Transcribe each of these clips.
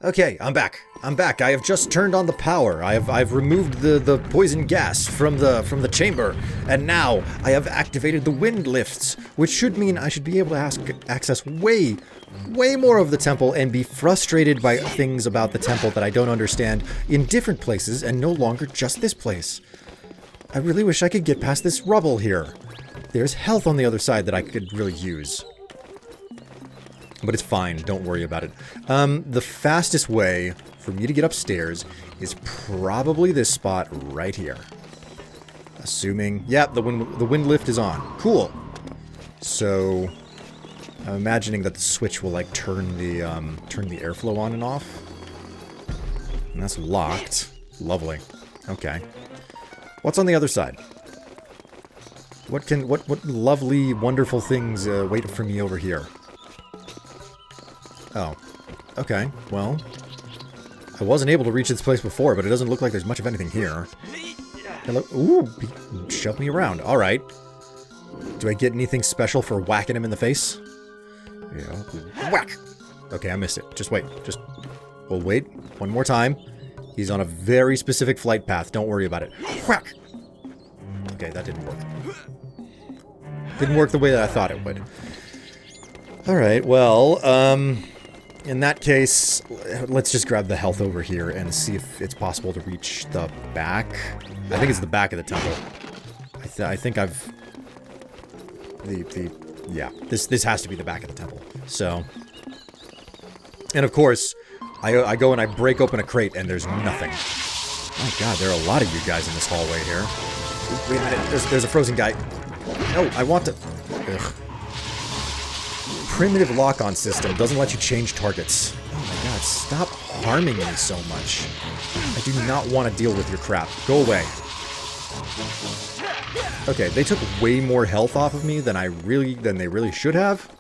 Okay, I'm back. I have just turned on the power. I've removed the poison gas from the chamber, and now I have activated the wind lifts, which should mean I should be able to access way more of the temple and be frustrated by things about the temple that I don't understand in different places and no longer just this place. I really wish I could get past this rubble here. There's health on the other side that I could really use. But it's fine, don't worry about it. The fastest way for me to get upstairs is probably this spot right here. Assuming, yeah, the wind lift is on. Cool. So, I'm imagining that the switch will like turn the airflow on and off. And that's locked. Lovely. Okay. What's on the other side? What lovely, wonderful things wait for me over here? Oh, okay, well, I wasn't able to reach this place before, but it doesn't look like there's much of anything here. Hello? Ooh, shove me around. All right. Do I get anything special for whacking him in the face? Yeah. Whack! Okay, I missed it. Just wait. We'll wait one more time. He's on a very specific flight path. Don't worry about it. Whack! Okay, that didn't work. Didn't work the way that I thought it would. All right, well, in that case, let's just grab the health over here and see if it's possible to reach the back. I think it's the back of the temple. I think I've... Yeah, this has to be the back of the temple. So... And of course, I go and I break open a crate and there's nothing. My god, there are a lot of you guys in this hallway here. Ooh, wait a minute, there's a frozen guy. No, I want to... Ugh. Primitive lock-on system doesn't let you change targets. Oh my god, stop harming me so much. I do not want to deal with your crap. Go away. Okay, they took way more health off of me than they really should have.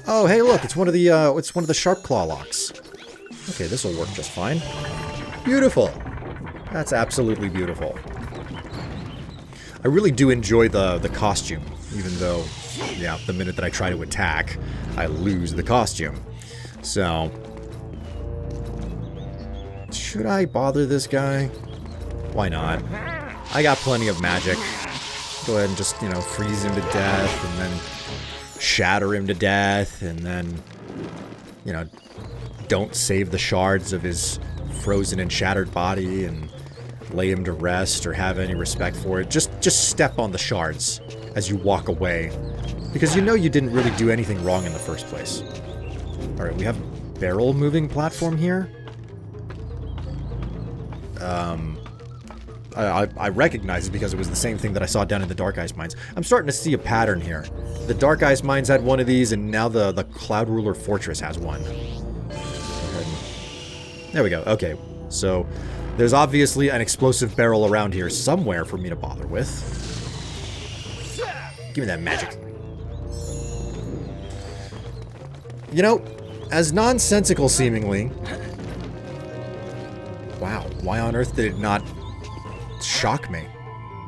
Oh, hey, look, it's one of the sharp claw locks. Okay, this will work just fine. Beautiful. That's absolutely beautiful. I really do enjoy the costume, even though, yeah, the minute that I try to attack, I lose the costume. So, should I bother this guy? Why not? I got plenty of magic. Go ahead and just, you know, freeze him to death, and then shatter him to death, and then, you know, don't save the shards of his frozen and shattered body, and lay him to rest or have any respect for it. Just step on the shards as you walk away, because you know you didn't really do anything wrong in the first place. Alright, we have a barrel moving platform here. I recognize it because it was the same thing that I saw down in the Dark Eyes Mines. I'm starting to see a pattern here. The Dark Eyes Mines had one of these, and now the Cloud Ruler Fortress has one. There we go. Okay, so there's obviously an explosive barrel around here somewhere for me to bother with. Give me that magic. You know, as nonsensical seemingly... Wow, why on earth did it not shock me?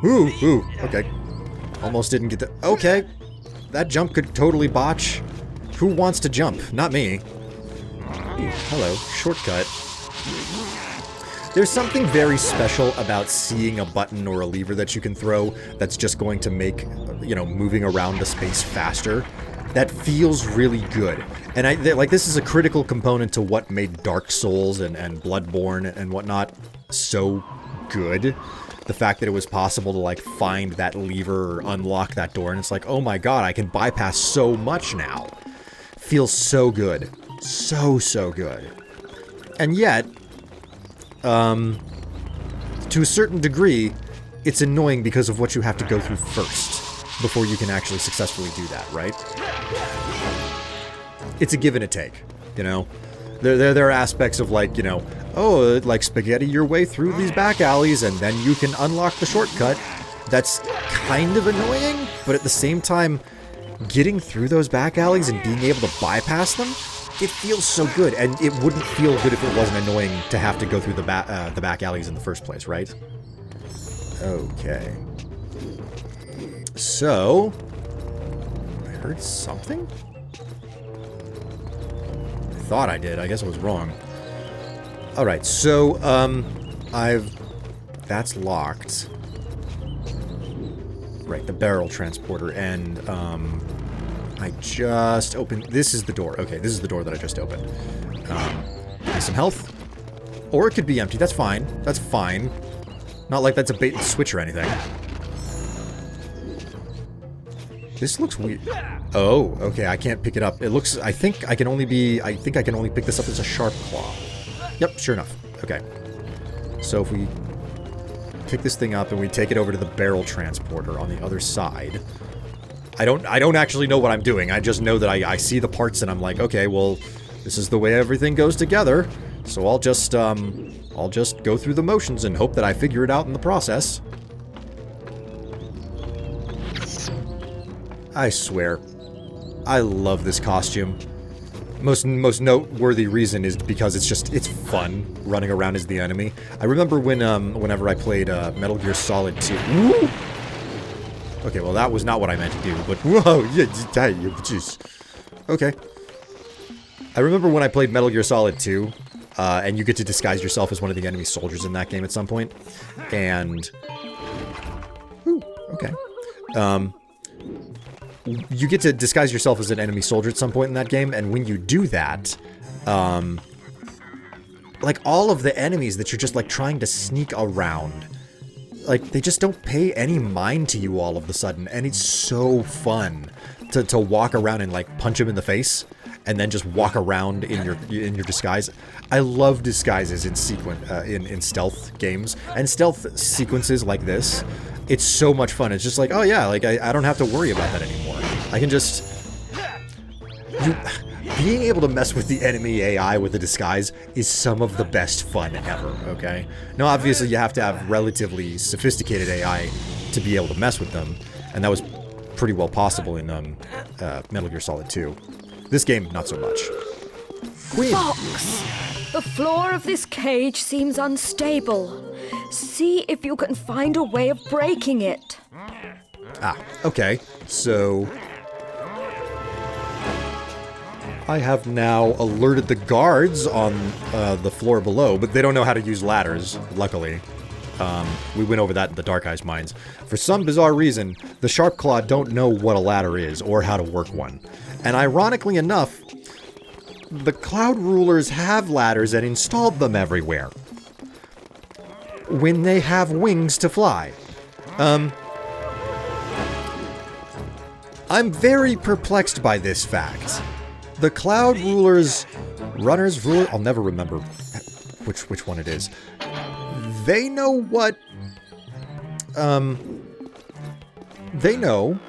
Ooh, okay. Almost didn't get the... Okay, that jump could totally botch. Who wants to jump? Not me. Ooh, hello, shortcut. There's something very special about seeing a button or a lever that you can throw that's just going to make, you know, moving around the space faster. That feels really good. And like, this is a critical component to what made Dark Souls and Bloodborne and whatnot so good. The fact that it was possible to, like, find that lever or unlock that door, and it's like, oh my god, I can bypass so much now. Feels so good. So good. And yet... to a certain degree, it's annoying because of what you have to go through first before you can actually successfully do that, right? It's a give and a take, you know? There are aspects of, like, you know, oh, like spaghetti your way through these back alleys and then you can unlock the shortcut. That's kind of annoying, but at the same time, getting through those back alleys and being able to bypass them, it feels so good, and it wouldn't feel good if it wasn't annoying to have to go through the back alleys in the first place, right? Okay. So... I heard something? I thought I did. I guess I was wrong. Alright, so, that's locked. Right, the barrel transporter, and, I just opened... This is the door. Okay, this is the door that I just opened. Need some health. Or it could be empty. That's fine. That's fine. Not like that's a bait and switch or anything. This looks weird. Oh, okay, I can't pick it up. It looks... I think I can only pick this up as a sharp claw. Yep, sure enough. Okay. So if we pick this thing up and we take it over to the barrel transporter on the other side... I don't actually know what I'm doing. I just know that I see the parts and I'm like, okay, well, this is the way everything goes together. So I'll just go through the motions and hope that I figure it out in the process. I swear, I love this costume. Most noteworthy reason is because it's fun running around as the enemy. I remember when whenever I played Metal Gear Solid 2. Woo! Okay, well that was not what I meant to do, but whoa, yeah, jeez. Okay. I remember when I played Metal Gear Solid 2, and you get to disguise yourself as one of the enemy soldiers in that game at some point, and... Ooh, okay. You get to disguise yourself as an enemy soldier at some point in that game, and when you do that, like, all of the enemies that you're just, like, trying to sneak around, like, they just don't pay any mind to you all of a sudden, and it's so fun to walk around and, like, punch them in the face, and then just walk around in your disguise. I love disguises in stealth games, and stealth sequences like this. It's so much fun. It's just like, oh yeah, like, I don't have to worry about that anymore. I can just... Being able to mess with the enemy AI with a disguise is some of the best fun ever, okay? Now, obviously, you have to have relatively sophisticated AI to be able to mess with them, and that was pretty well possible in Metal Gear Solid 2. This game, not so much. Queen! Fox! The floor of this cage seems unstable. See if you can find a way of breaking it. Ah, okay. So... I have now alerted the guards on the floor below, but they don't know how to use ladders, luckily. We went over that in the Dark Eyes mines. For some bizarre reason, the Sharp Claw don't know what a ladder is or how to work one. And ironically enough, the Cloud Rulers have ladders and installed them everywhere. When they have wings to fly. I'm very perplexed by this fact. The Cloud Rulers, Runners, Ruler, I'll never remember which one it is. They know what, they know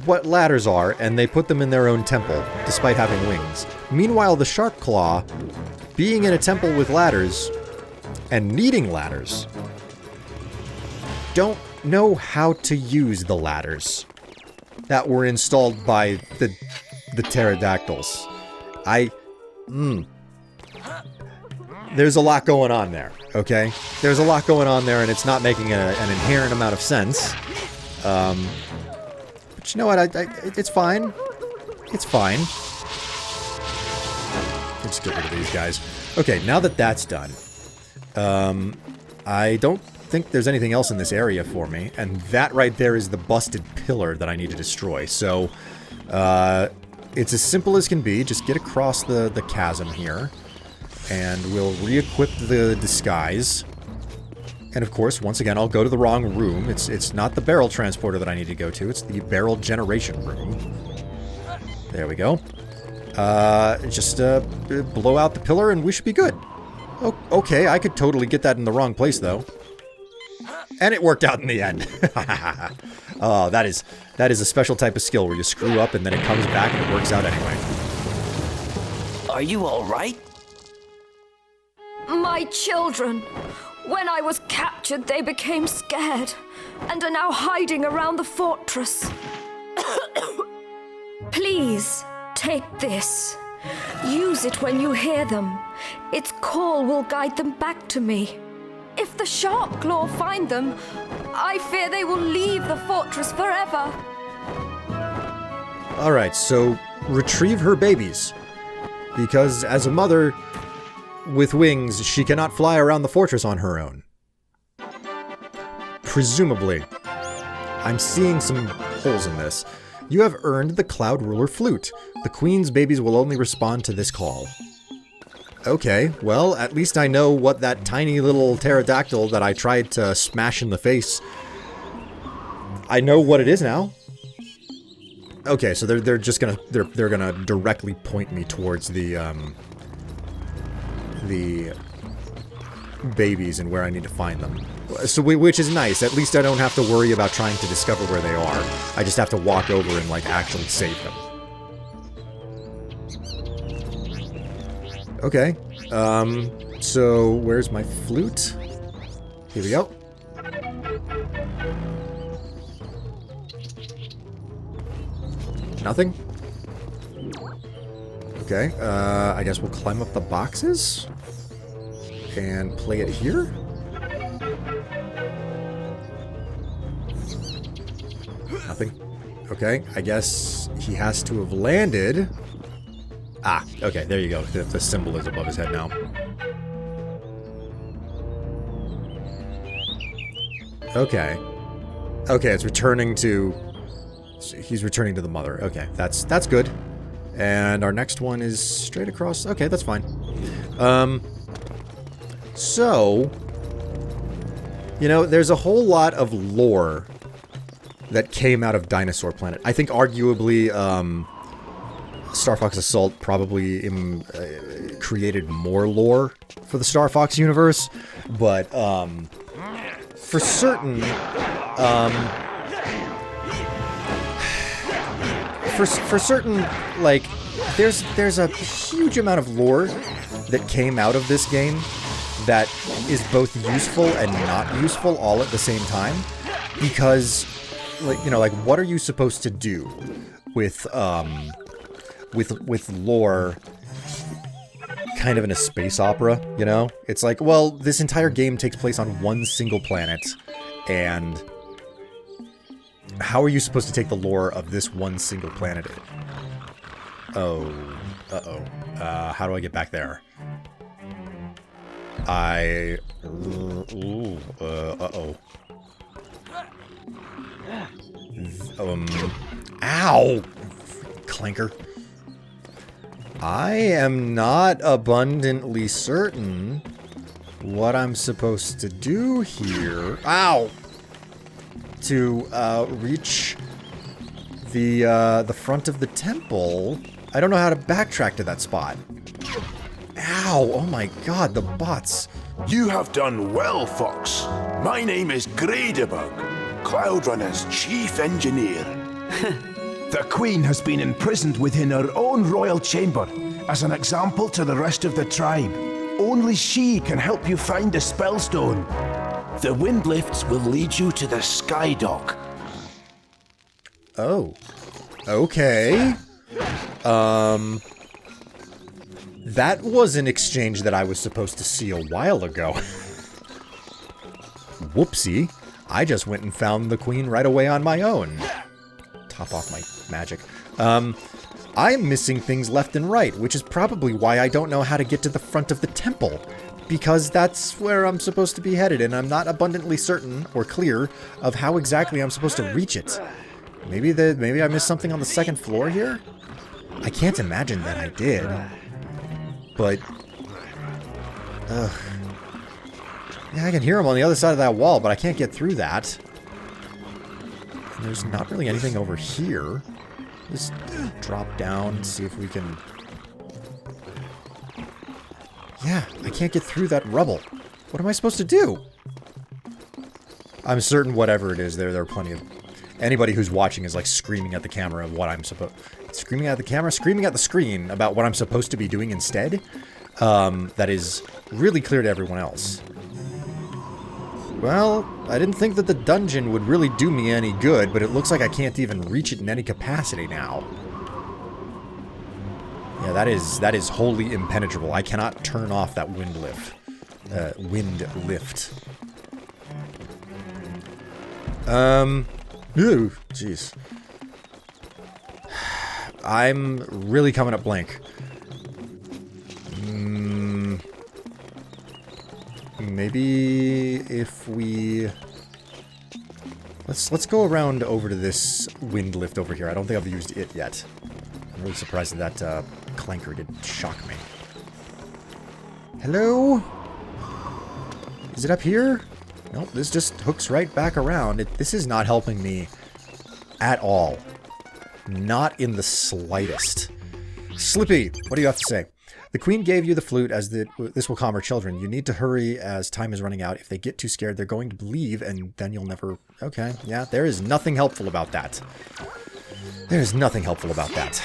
what ladders are, and they put them in their own temple, despite having wings. Meanwhile, the Shark Claw, being in a temple with ladders, and needing ladders, don't know how to use the ladders that were installed by the pterodactyls. There's a lot going on there, okay? There's a lot going on there, and it's not making an inherent amount of sense. But you know what? It's fine. It's fine. Let's get rid of these guys. Okay, now that that's done, I don't think there's anything else in this area for me, and that right there is the busted pillar that I need to destroy. So, it's as simple as can be. Just get across the chasm here, and we'll re-equip the disguise. And of course, once again, I'll go to the wrong room. It's not the barrel transporter that I need to go to, it's the barrel generation room. There we go. Just blow out the pillar and we should be good. Oh, okay, I could totally get that in the wrong place, though. And it worked out in the end. Oh, that is a special type of skill where you screw up and then it comes back and it works out anyway. Are you all right? My children. When I was captured, they became scared and are now hiding around the fortress. Please, take this. Use it when you hear them. Its call will guide them back to me. If the Sharp Claw find them, I fear they will leave the fortress forever. Alright, so retrieve her babies. Because as a mother, with wings, she cannot fly around the fortress on her own. Presumably. I'm seeing some holes in this. You have earned the Cloud Ruler Flute. The Queen's babies will only respond to this call. Okay, well, at least I know what that tiny little pterodactyl that I tried to smash in the face. I know what it is now. Okay, so they're just gonna they're gonna directly point me towards the babies and where I need to find them. So which is nice. At least I don't have to worry about trying to discover where they are. I just have to walk over and like actually save them. Okay. So where's my flute? Here we go. Nothing? Okay, I guess we'll climb up the boxes and play it here. Nothing. Okay, I guess he has to have landed. Ah, okay, there you go. The symbol is above his head now. Okay. Okay, it's returning to... He's returning to the mother. Okay, that's good. And our next one is straight across. Okay, that's fine. So... You know, there's a whole lot of lore that came out of Dinosaur Planet. I think arguably, Star Fox Assault probably created more lore for the Star Fox universe, but for certain, for certain, like there's a huge amount of lore that came out of this game that is both useful and not useful all at the same time, because, like, you know, like, what are you supposed to do with lore kind of in a space opera, you know? It's like, well, this entire game takes place on one single planet, and how are you supposed to take the lore of this one single planet? Oh, uh-oh. How do I get back there? Uh-oh. Ow! Clanker. I am not abundantly certain what I'm supposed to do here. Ow! To, reach the front of the temple. I don't know how to backtrack to that spot. Ow! Oh my god, the bots. You have done well, Fox. My name is Greydebug, Cloudrunner's chief engineer. The Queen has been imprisoned within her own royal chamber as an example to the rest of the tribe. Only she can help you find the Spellstone. The wind lifts will lead you to the Sky Dock. Oh. Okay. That was an exchange that I was supposed to see a while ago. Whoopsie. I just went and found the Queen right away on my own. Top off my magic. I'm missing things left and right, which is probably why I don't know how to get to the front of the temple. Because that's where I'm supposed to be headed, and I'm not abundantly certain or clear of how exactly I'm supposed to reach it. Maybe I missed something on the second floor here? I can't imagine that I did. But... yeah, I can hear him on the other side of that wall, but I can't get through that. And there's not really anything over here. Just drop down and see if we can... Yeah, I can't get through that rubble. What am I supposed to do? I'm certain whatever it is, there are plenty of... Anybody who's watching is like screaming at the camera of what I'm supposed... Screaming at the camera? Screaming at the screen about what I'm supposed to be doing instead? That is really clear to everyone else. Well, I didn't think that the dungeon would really do me any good, but it looks like I can't even reach it in any capacity now. Yeah, that is wholly impenetrable. I cannot turn off that wind lift. Ooh, jeez. I'm really coming up blank. maybe if we... Let's go around over to this wind lift over here. I don't think I've used it yet. I'm really surprised that clanker didn't shock me. Hello? Is it up here? Nope, this just hooks right back around. This is not helping me at all. Not in the slightest. Slippy, what do you have to say? The queen gave you the flute as this will calm her children. You need to hurry as time is running out. If they get too scared, they're going to leave, and then you'll never... Okay, yeah, there is nothing helpful about that. There is nothing helpful about that.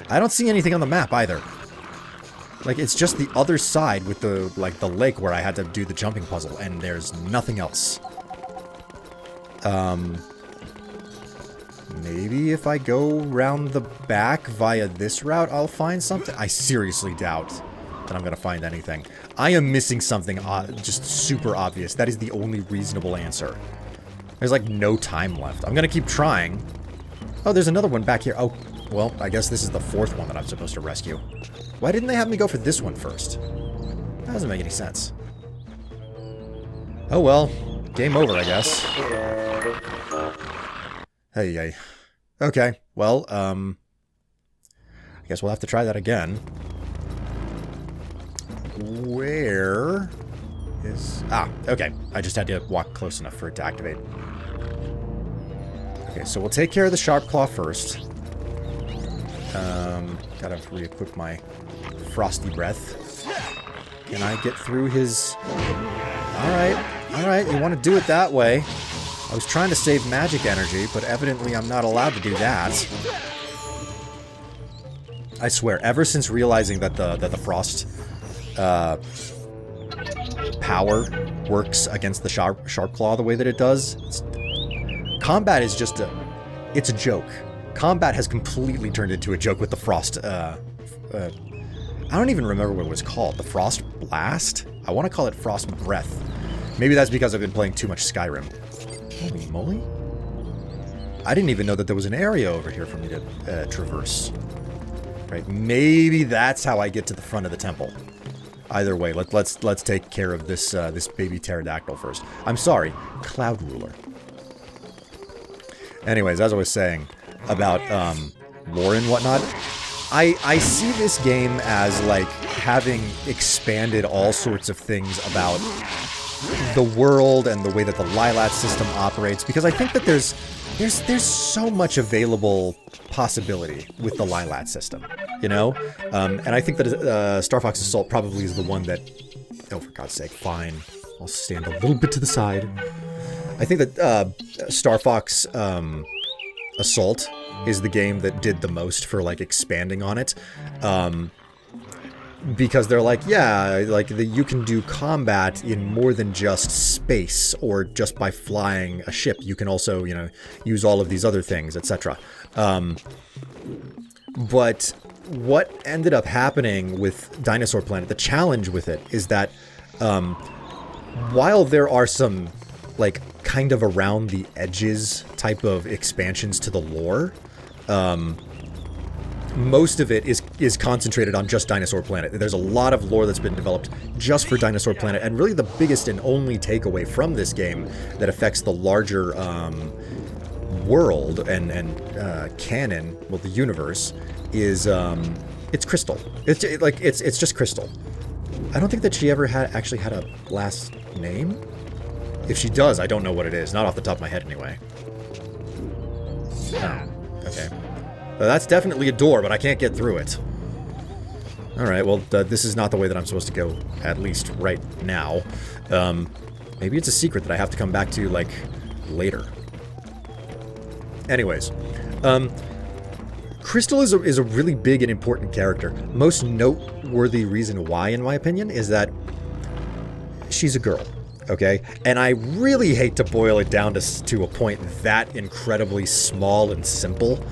I don't see anything on the map either. Like, it's just the other side with the, like, the lake where I had to do the jumping puzzle, and there's nothing else. Maybe if I go round the back via this route, I'll find something. I seriously doubt that I'm going to find anything. I am missing something just super obvious. That is the only reasonable answer. There's like no time left. I'm going to keep trying. Oh, there's another one back here. Oh, well, I guess this is the fourth one that I'm supposed to rescue. Why didn't they have me go for this one first? That doesn't make any sense. Oh well, game over, I guess. Hey. Okay, well, I guess we'll have to try that again. Where is... Ah, okay. I just had to walk close enough for it to activate. Okay, so we'll take care of the Sharp Claw first. Gotta re-equip my Frosty Breath. Can I get through his... Alright, you want to do it that way. I was trying to save magic energy, but evidently I'm not allowed to do that. I swear, ever since realizing that the frost power works against the sharp claw the way that it does, combat is just it's a joke. Combat has completely turned into a joke with the frost. I don't even remember what it was called. The Frost Blast? I want to call it Frost Breath. Maybe that's because I've been playing too much Skyrim. Holy moly. I didn't even know that there was an area over here for me to traverse. Right, maybe that's how I get to the front of the temple. Either way, let's take care of this this baby pterodactyl first. I'm sorry, Cloud Ruler. Anyways, as I was saying about lore and whatnot, I see this game as like having expanded all sorts of things about the world and the way that the Lilat system operates, because I think that there's so much available possibility with the Lilat system, you know? And I think that Star Fox Assault probably is the one that... Oh, for God's sake, fine. I'll stand a little bit to the side. I think that Star Fox Assault is the game that did the most for, like, expanding on it. Because they're like, yeah, like you can do combat in more than just space or just by flying a ship. You can also, you know, use all of these other things, etc. But what ended up happening with Dinosaur Planet, the challenge with it is that while there are some like kind of around the edges type of expansions to the lore, most of it is concentrated on just Dinosaur Planet. There's a lot of lore that's been developed just for Dinosaur Planet, and really the biggest and only takeaway from this game that affects the larger world and canon, well, the universe, is it's Crystal. It's just Crystal. I don't think that she ever actually had a last name. If she does, I don't know what it is. Not off the top of my head, anyway. Oh, okay. That's definitely a door, but I can't get through it. Alright, well, this is not the way that I'm supposed to go, at least right now. Maybe it's a secret that I have to come back to, like, later. Anyways, Crystal is a really big and important character. Most noteworthy reason why, in my opinion, is that she's a girl. Okay? And I really hate to boil it down to a point that incredibly small and simple,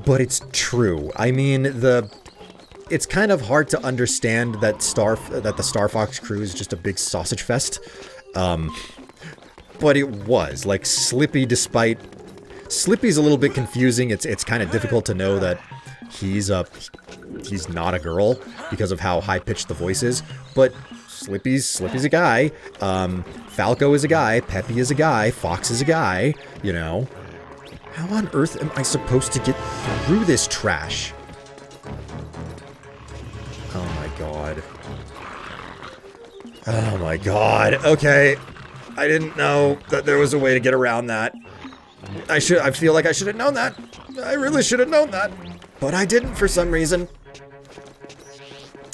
but it's true. I mean, it's kind of hard to understand that the Star Fox crew is just a big sausage fest. But it was. Like, Slippy's a little bit confusing. It's kind of difficult to know that he's a he's not a girl because of how high-pitched the voice is, but Slippy's a guy, Falco is a guy, Peppy is a guy, Fox is a guy, you know. How on earth am I supposed to get through this trash? Oh my god. Oh my god. Okay. I didn't know that there was a way to get around that. I feel like I should have known that. I really should have known that. But I didn't for some reason.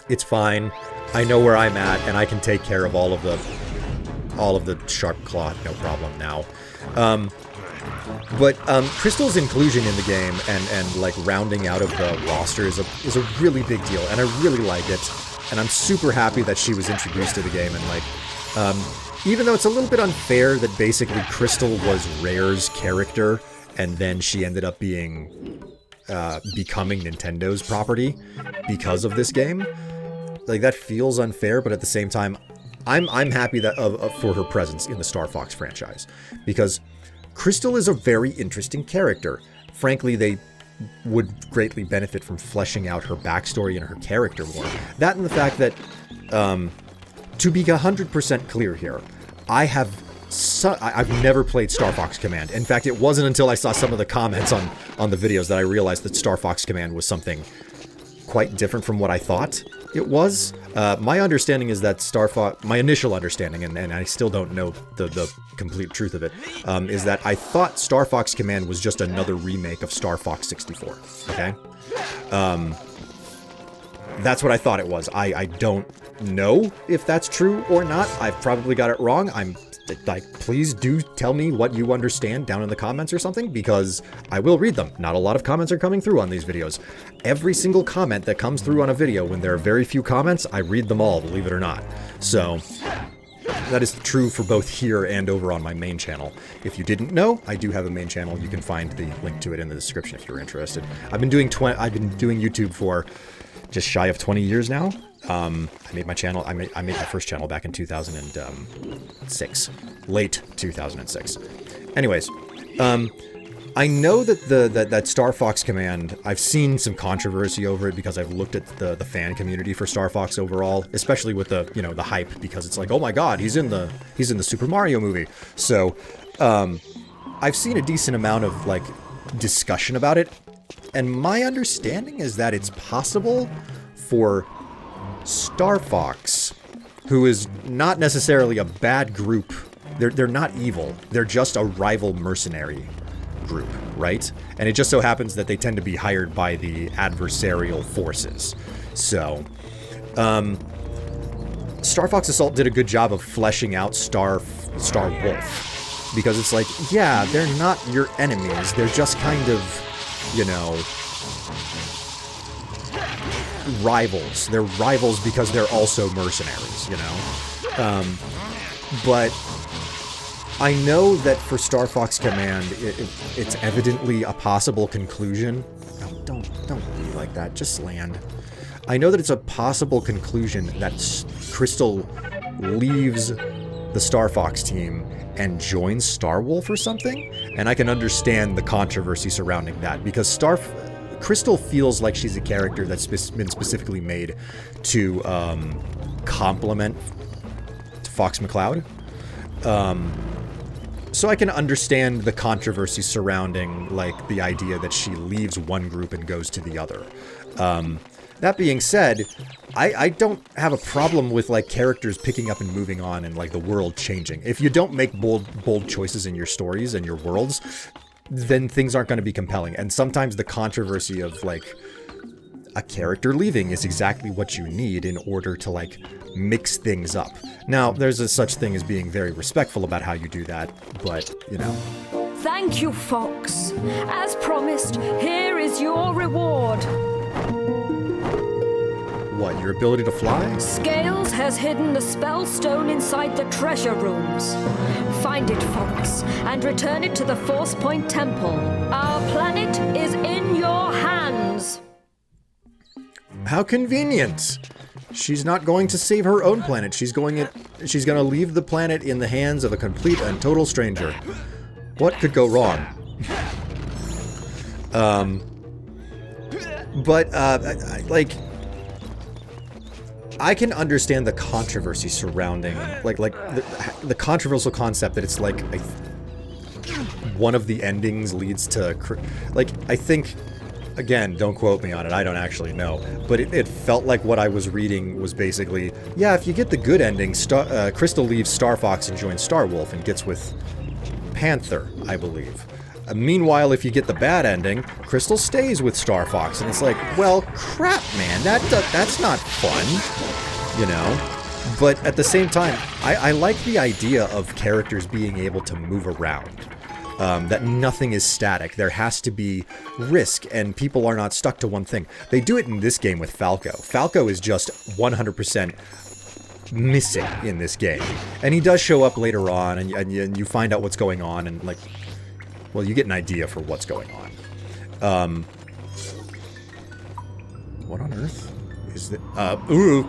It's fine. I know where I'm at, and I can take care of all of the sharp claw, no problem now. But Crystal's inclusion in the game and like rounding out of the roster is a really big deal, and I really like it. And I'm super happy that she was introduced to the game, and like, even though it's a little bit unfair that basically Crystal was Rare's character, and then she ended up being becoming Nintendo's property because of this game. Like, that feels unfair, but at the same time, I'm happy that for her presence in the Star Fox franchise, because Crystal is a very interesting character. Frankly, they would greatly benefit from fleshing out her backstory and her character more. That and the fact that, to be 100% clear here, I've never played Star Fox Command. In fact, it wasn't until I saw some of the comments on the videos that I realized that Star Fox Command was something quite different from what I thought it was. My understanding is that my initial understanding, and I still don't know the complete truth of it, is that I thought Star Fox Command was just another remake of Star Fox 64, okay? That's what I thought it was. I don't know if that's true or not. I've probably got it wrong. I'm like, please do tell me what you understand down in the comments or something, because I will read them. Not a lot of comments are coming through on these videos. Every single comment that comes through on a video, when there are very few comments, I read them all, believe it or not. So that is true for both here and over on my main channel. If you didn't know, I do have a main channel. You can find the link to it in the description if you're interested. I've been doing YouTube for just shy of 20 years now. I made my first channel back in 2006. Late 2006. Anyways, I know that that Star Fox Command, I've seen some controversy over it because I've looked at the fan community for Star Fox overall, especially with the, you know, the hype, because it's like, oh my god, he's in the Super Mario movie. So, I've seen a decent amount of like discussion about it, and my understanding is that it's possible for Star Fox, who is not necessarily a bad group, they're not evil, they're just a rival mercenary group, right? And it just so happens that they tend to be hired by the adversarial forces. So, Star Fox Assault did a good job of fleshing out Star Wolf, because it's like, yeah, they're not your enemies, they're just kind of, you know, rivals. They're rivals because they're also mercenaries, you know? But I know that for Star Fox Command, it's evidently a possible conclusion. Oh, don't be like that. Just land. I know that it's a possible conclusion that Crystal leaves the Star Fox team and joins Star Wolf or something, and I can understand the controversy surrounding that, because Crystal feels like she's a character that's been specifically made to complement Fox McCloud. So I can understand the controversy surrounding, like, the idea that she leaves one group and goes to the other. That being said, I don't have a problem with, like, characters picking up and moving on and, like, the world changing. If you don't make bold choices in your stories and your worlds, then things aren't going to be compelling. And sometimes the controversy of, like, a character leaving is exactly what you need in order to, like, mix things up. Now, there's a such thing as being very respectful about how you do that, but, you know. Thank you, Fox. As promised, here is your reward. What, your ability to fly? Scales has hidden the spell stone inside the treasure rooms. Find it, Fox, and return it to the Force Point Temple. Our planet is in your hands. How convenient. She's not going to save her own planet. She's going to leave the planet in the hands of a complete and total stranger. What could go wrong? But, like, I can understand the controversy surrounding, like the controversial concept that it's like, one of the endings leads to, like, I think, again, don't quote me on it, I don't actually know, but it felt like what I was reading was basically, yeah, if you get the good ending, Crystal leaves Star Fox and joins Star Wolf and gets with Panther, I believe. Meanwhile, if you get the bad ending, Crystal stays with Star Fox, and it's like, well, crap, man, that's not fun, you know? But at the same time, I like the idea of characters being able to move around. That nothing is static. There has to be risk, and people are not stuck to one thing. They do it in this game with Falco. Falco is just 100% missing in this game. And he does show up later on, and you find out what's going on, and, like, well, you get an idea for what's going on. What on earth is that? Ooh!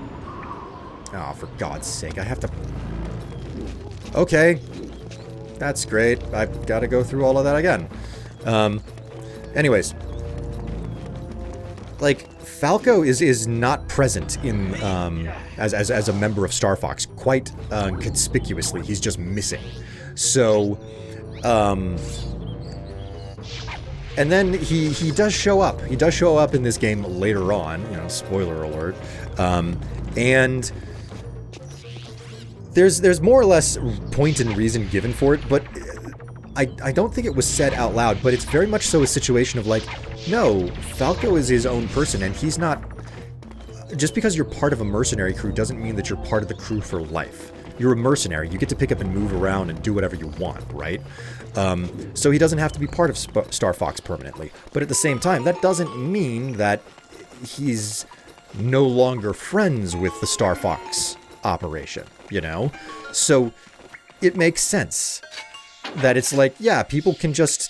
Oh, for God's sake, I have to... Okay. That's great. I've got to go through all of that again. Anyways. Like, Falco is not present in, as a member of Star Fox, quite, conspicuously. He's just missing. So, and then he does show up. He does show up in this game later on, you know, spoiler alert. And there's more or less point and reason given for it, but I don't think it was said out loud, but it's very much so a situation of like, no, Falco is his own person, and he's not... Just because you're part of a mercenary crew doesn't mean that you're part of the crew for life. You're a mercenary. You get to pick up and move around and do whatever you want, right? So he doesn't have to be part of Star Fox permanently. But at the same time, that doesn't mean that he's no longer friends with the Star Fox operation, you know? So it makes sense that it's like, yeah, people can just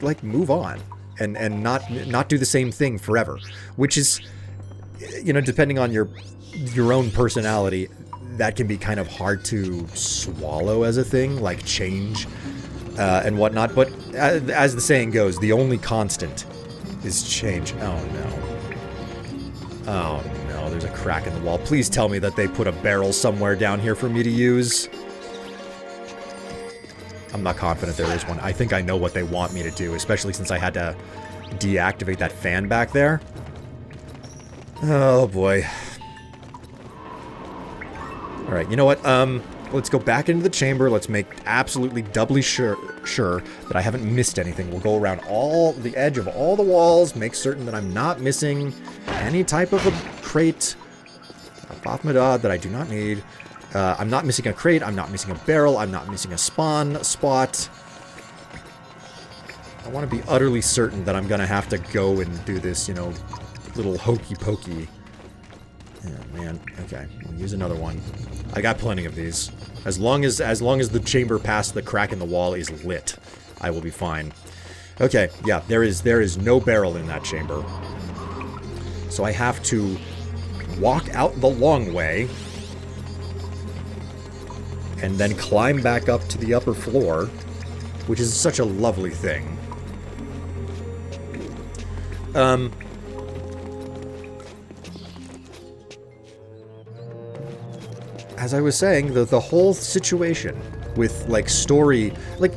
like move on and not do the same thing forever, which is, you know, depending on your own personality, that can be kind of hard to swallow as a thing, like change and whatnot. But as the saying goes, the only constant is change. Oh no. Oh no, there's a crack in the wall. Please tell me that they put a barrel somewhere down here for me to use. I'm not confident there is one. I think I know what they want me to do, especially since I had to deactivate that fan back there. Oh boy. Alright, you know what? Let's go back into the chamber. Let's make absolutely doubly sure that I haven't missed anything. We'll go around the edge of all the walls, make certain that I'm not missing any type of a crate, a Bathmadad that I do not need. I'm not missing a crate, I'm not missing a barrel, I'm not missing a spawn spot. I want to be utterly certain that I'm gonna have to go and do this, you know, little hokey pokey. Oh man, okay, we'll use another one. I got plenty of these. As long as the chamber past the crack in the wall is lit, I will be fine. Okay, yeah, there is no barrel in that chamber. So I have to walk out the long way and then climb back up to the upper floor, which is such a lovely thing. As I was saying, the whole situation with, like, story... Like,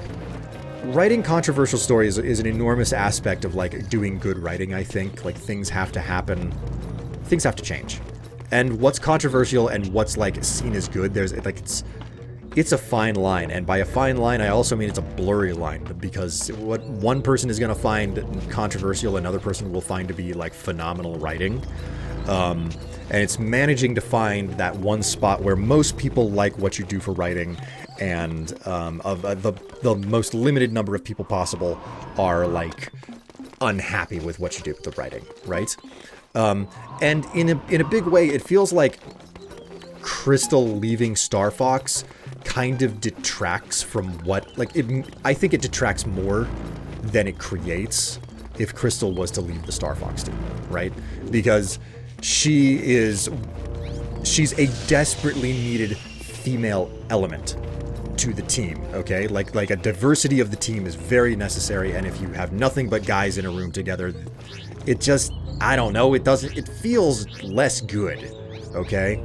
writing controversial stories is an enormous aspect of, like, doing good writing, I think. Like, things have to happen. Things have to change. And what's controversial and what's, like, seen as good, there's, like, it's a fine line, and by a fine line, I also mean it's a blurry line, because what one person is going to find controversial, another person will find to be, like, phenomenal writing. And it's managing to find that one spot where most people like what you do for writing, and the most limited number of people possible are, like, unhappy with what you do with the writing, right? And in a big way, it feels like Crystal leaving Star Fox kind of detracts from what, like, I think it detracts more than it creates if Crystal was to leave the Star Fox team, right? Because she's a desperately needed female element to the team, okay? Like a diversity of the team is very necessary, and if you have nothing but guys in a room together, it just, I don't know, it feels less good, okay?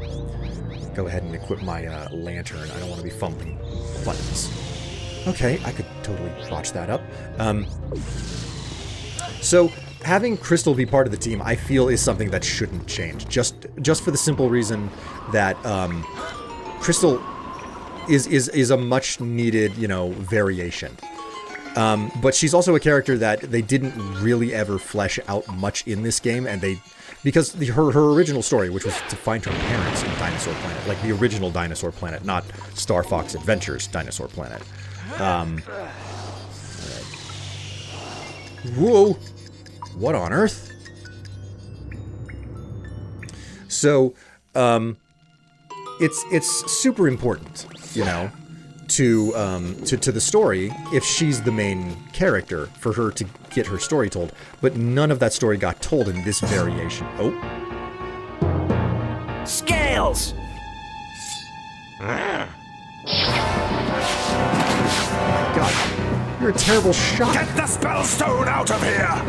Go ahead and equip my lantern. I don't want to be fumbling buttons. Okay, I could totally botch that up. So having Crystal be part of the team, I feel, is something that shouldn't change. Just for the simple reason that Crystal is a much needed, you know, variation. But she's also a character that they didn't really ever flesh out much in this game, and because her original story, which was to find her parents in Dinosaur Planet, like the original Dinosaur Planet, not Star Fox Adventures Dinosaur Planet. Alright. Whoa! What on earth? So, it's super important, you know, to the story if she's the main character, for her to get her story told. But none of that story got told in this variation. Oh. Scales! God, you're a terrible shot. Get the spellstone out of here!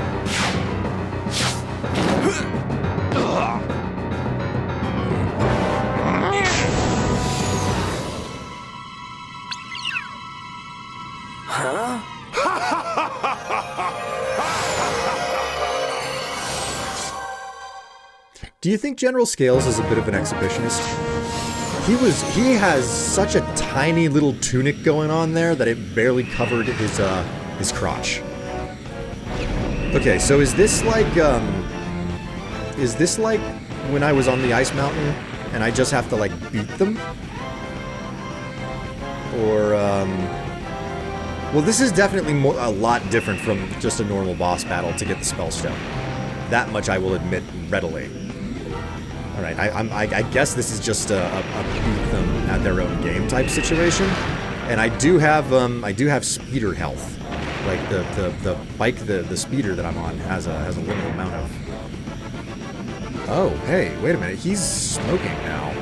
Huh? Do you think General Scales is a bit of an exhibitionist? He has such a tiny little tunic going on there that it barely covered his crotch. Okay, so is this like when I was on the Ice Mountain and I just have to like beat them? Or well, this is definitely a lot different from just a normal boss battle to get the Spellstone. That much I will admit readily. All right, I guess this is just a beat them at their own game type situation, and I do have speeder health, like the bike, the speeder that I'm on has a limited amount of. Oh, hey, wait a minute, he's smoking now.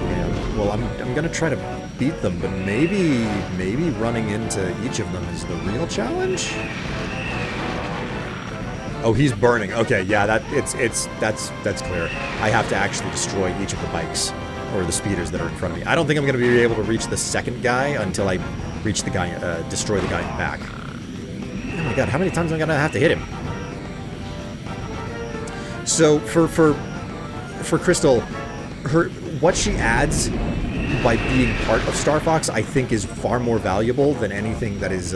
Yeah, well, I'm gonna try to beat them, but maybe running into each of them is the real challenge. Oh, he's burning. Okay, yeah, that's clear. I have to actually destroy each of the bikes or the speeders that are in front of me. I don't think I'm going to be able to reach the second guy until I reach the guy, destroy the guy in the back. Oh my god, how many times am I going to have to hit him? So for Crystal, what she adds by being part of Star Fox, I think, is far more valuable than anything that is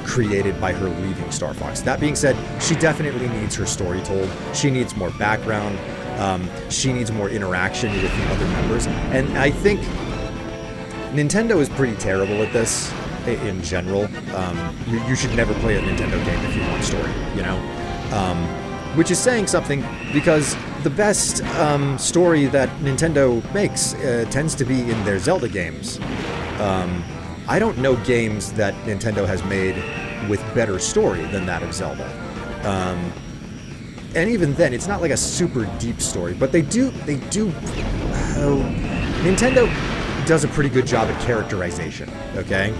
created by her leaving Star Fox. That being said, she definitely needs her story told. She needs more background. She needs more interaction with the other members. And I think Nintendo is pretty terrible at this in general. You should never play a Nintendo game if you want story, you know? Which is saying something, because the best story that Nintendo makes tends to be in their Zelda games. I don't know games that Nintendo has made with better story than that of Zelda. And even then, it's not like a super deep story, but they do, Nintendo does a pretty good job at characterization, okay?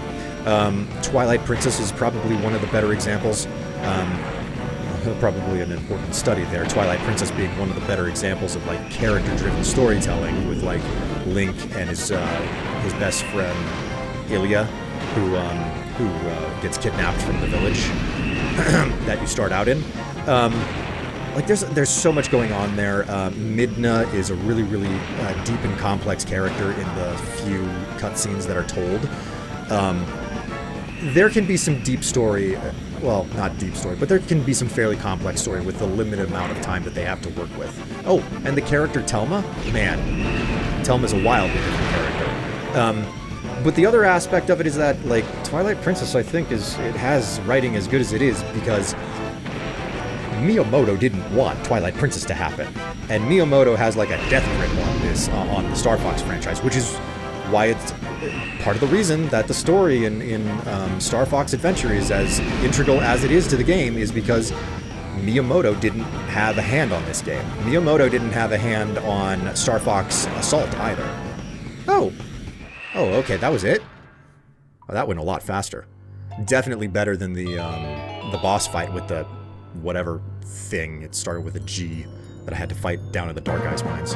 Twilight Princess is probably one of the better examples. Probably an important study there. Twilight Princess being one of the better examples of like character-driven storytelling, with like Link and his best friend Ilya, who gets kidnapped from the village that you start out in. Like there's so much going on there. Midna is a really deep and complex character in the few cutscenes that are told. There can be some deep story, well, not deep story, but there can be some fairly complex story with the limited amount of time that they have to work with. Oh, and the character Telma? Man, Telma's a wildly different character. But the other aspect of it is that, like, Twilight Princess, I think, it has writing as good as it is because Miyamoto didn't want Twilight Princess to happen. And Miyamoto has, like, a death grip on this, on the Star Fox franchise, which is why it's part of the reason that the story in Star Fox Adventure is as integral as it is to the game, is because Miyamoto didn't have a hand on this game. Miyamoto didn't have a hand on Star Fox Assault either. Oh. Oh, okay, that was it? Oh, that went a lot faster. Definitely better than the boss fight with the whatever thing. It started with a G that I had to fight down in the Dark Eyes Mines.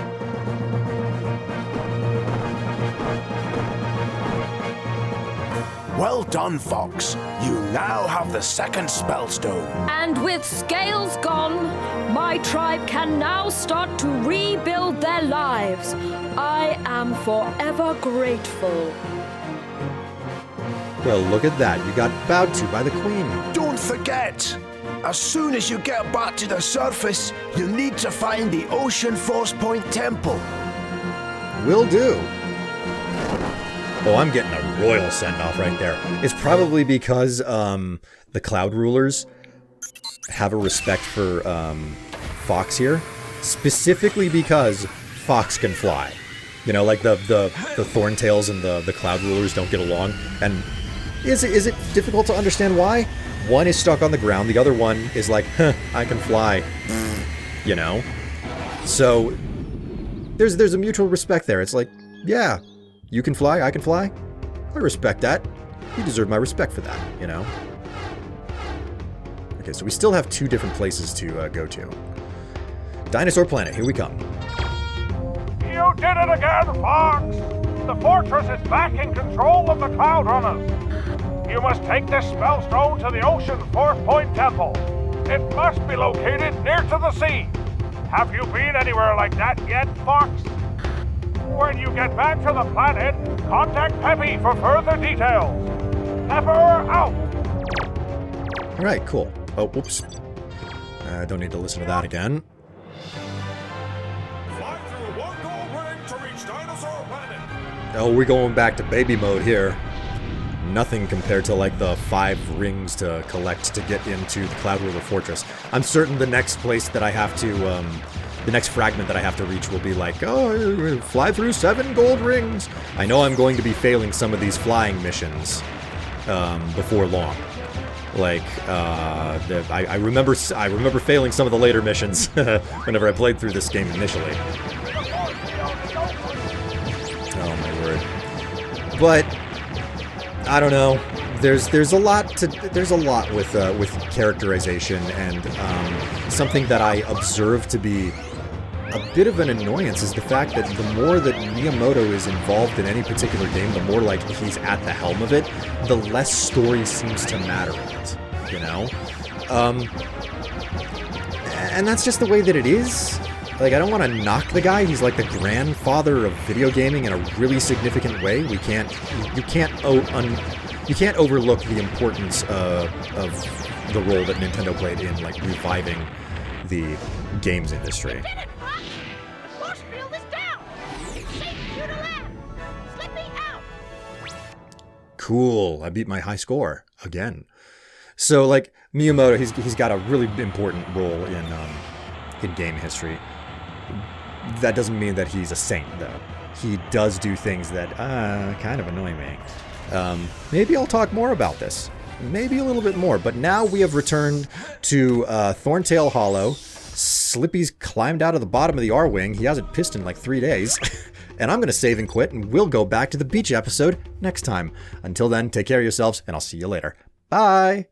Well done, Fox. You now have the second spellstone. And with scales gone, my tribe can now start to rebuild their lives. I am forever grateful. Well, look at that. You got bowed to by the Queen. Don't forget, as soon as you get back to the surface, you need to find the Ocean Force Point Temple. Will do. Oh, I'm getting a royal send-off right there. It's probably because the Cloud Rulers have a respect for Fox here. Specifically because Fox can fly. You know, like the Thorntails and the Cloud Rulers don't get along. And is it difficult to understand why? One is stuck on the ground, the other one is like, huh, I can fly. You know? So, there's a mutual respect there. It's like, yeah, you can fly, I can fly. I respect that. You deserve my respect for that, you know? Okay, so we still have 2 different places to go to. Dinosaur Planet, here we come. You did it again, Fox! The fortress is back in control of the Cloud Runners. You must take this spellstone to the Ocean Force Point Temple. It must be located near to the sea. Have you been anywhere like that yet, Fox? When you get back to the planet, contact Peppy for further details. Pepper out! Alright, cool. Oh, whoops. I don't need to listen to that again. Fly through one gold ring to reach Dinosaur Planet. Oh, we're going back to baby mode here. Nothing compared to like the 5 rings to collect to get into the Cloud Ruler Fortress. I'm certain the next place that I have to, the next fragment that I have to reach will be like, oh, fly through 7 gold rings. I know I'm going to be failing some of these flying missions before long. Like, I remember failing some of the later missions whenever I played through this game initially. Oh my word! But I don't know. There's a lot with characterization and something that I observe to be a bit of an annoyance is the fact that the more that Miyamoto is involved in any particular game, the more like he's at the helm of it, the less story seems to matter in it, you know? And that's just the way that it is. Like, I don't want to knock the guy. He's like the grandfather of video gaming in a really significant way. You can't overlook the importance of the role that Nintendo played in like reviving the games industry. Cool, I beat my high score again. So like Miyamoto, he's got a really important role in game history. That doesn't mean that he's a saint though. He does do things that kind of annoy me. Maybe I'll talk more about this. Maybe a little bit more, but now we have returned to Thorntail Hollow. Slippy's climbed out of the bottom of the R-Wing. He hasn't pissed in like 3 days. And I'm going to save and quit, and we'll go back to the beach episode next time. Until then, take care of yourselves, and I'll see you later. Bye!